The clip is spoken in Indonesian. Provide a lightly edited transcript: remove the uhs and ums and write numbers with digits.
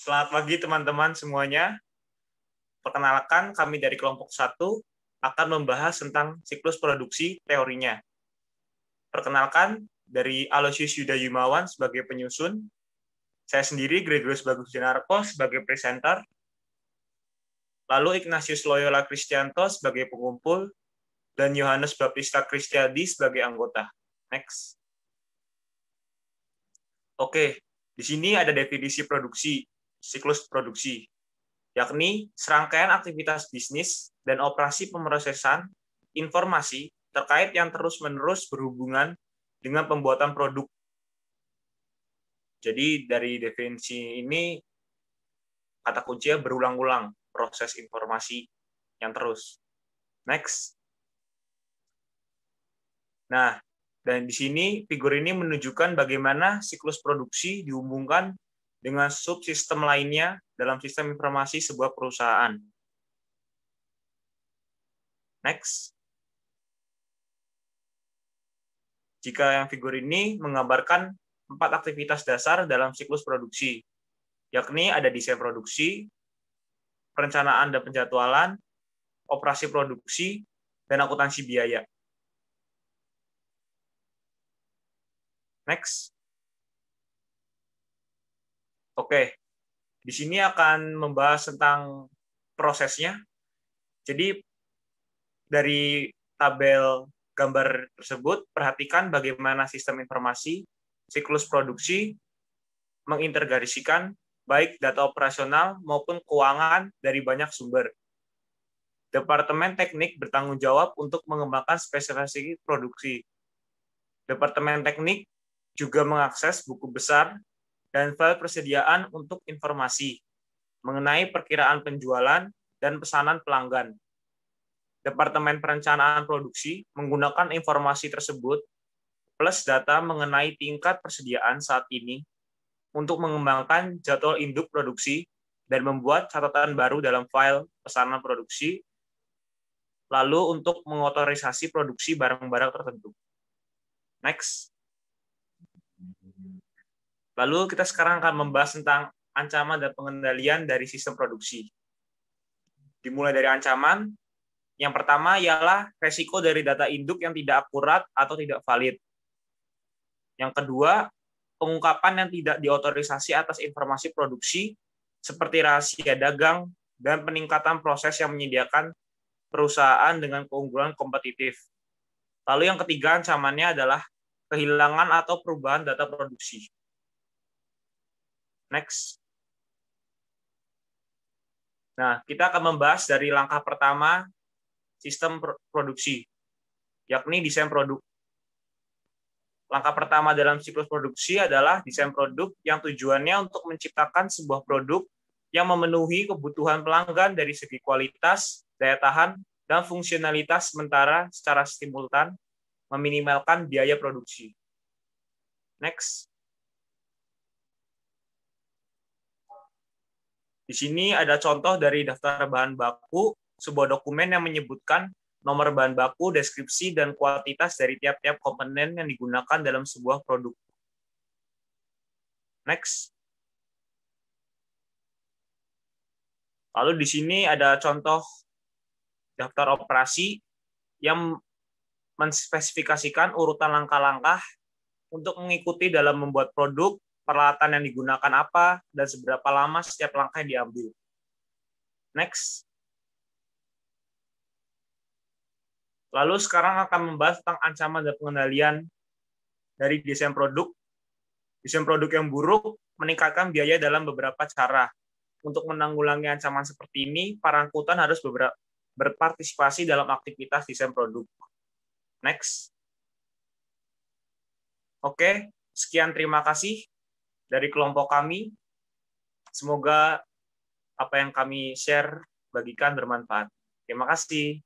Selamat pagi teman-teman semuanya. Perkenalkan, kami dari kelompok 1 akan membahas tentang siklus produksi teorinya. Perkenalkan, dari Aloysius Yuda Yumawan sebagai penyusun, saya sendiri Gregorius Bagus Jenarko sebagai presenter, lalu Ignatius Loyola Kristianto sebagai pengumpul, dan Yohanes Baptista Kristiadi sebagai anggota. Next. Oke, di sini ada definisi produksi, siklus produksi, yakni serangkaian aktivitas bisnis dan operasi pemrosesan informasi terkait yang terus-menerus berhubungan dengan pembuatan produk. Jadi dari definisi ini, kata kuncinya berulang-ulang, proses informasi yang terus. Next. Nah, dan di sini figur ini menunjukkan bagaimana siklus produksi dihubungkan dengan subsistem lainnya dalam sistem informasi sebuah perusahaan. Next. Jika yang figur ini menggambarkan 4 aktivitas dasar dalam siklus produksi, yakni ada desain produksi, perencanaan dan penjadwalan, operasi produksi, dan akuntansi biaya. Next. Oke, di sini akan membahas tentang prosesnya. Jadi dari tabel gambar tersebut, perhatikan bagaimana sistem informasi, siklus produksi, mengintegrasikan baik data operasional maupun keuangan dari banyak sumber. Departemen teknik bertanggung jawab untuk mengembangkan spesifikasi produksi. Departemen teknik juga mengakses buku besar dan file persediaan untuk informasi mengenai perkiraan penjualan dan pesanan pelanggan. Departemen perencanaan produksi menggunakan informasi tersebut plus data mengenai tingkat persediaan saat ini untuk mengembangkan jadwal induk produksi dan membuat catatan baru dalam file pesanan produksi, lalu untuk mengotorisasi produksi barang-barang tertentu. Next. Lalu kita sekarang akan membahas tentang ancaman dan pengendalian dari sistem produksi. Dimulai dari ancaman, yang pertama ialah resiko dari data induk yang tidak akurat atau tidak valid. Yang kedua, pengungkapan yang tidak diotorisasi atas informasi produksi, seperti rahasia dagang, dan peningkatan proses yang menyediakan perusahaan dengan keunggulan kompetitif. Lalu yang ketiga ancamannya adalah kehilangan atau perubahan data produksi. Next. Nah, kita akan membahas dari langkah pertama sistem produksi, yakni desain produk. Langkah pertama dalam siklus produksi adalah desain produk yang tujuannya untuk menciptakan sebuah produk yang memenuhi kebutuhan pelanggan dari segi kualitas, daya tahan, dan fungsionalitas sementara secara simultan, meminimalkan biaya produksi. Next. Di sini ada contoh dari daftar bahan baku, sebuah dokumen yang menyebutkan nomor bahan baku, deskripsi, dan kuantitas dari tiap-tiap komponen yang digunakan dalam sebuah produk. Next. Lalu di sini ada contoh daftar operasi yang menspesifikasikan urutan langkah-langkah untuk mengikuti dalam membuat produk, peralatan yang digunakan apa, dan seberapa lama setiap langkah yang diambil. Next. Lalu sekarang akan membahas tentang ancaman dan pengendalian dari desain produk. Desain produk yang buruk meningkatkan biaya dalam beberapa cara. Untuk menanggulangi ancaman seperti ini, para angkutan harus berpartisipasi dalam aktivitas desain produk. Next. Oke, sekian terima kasih dari kelompok kami. Semoga apa yang kami share bagikan bermanfaat. Terima kasih.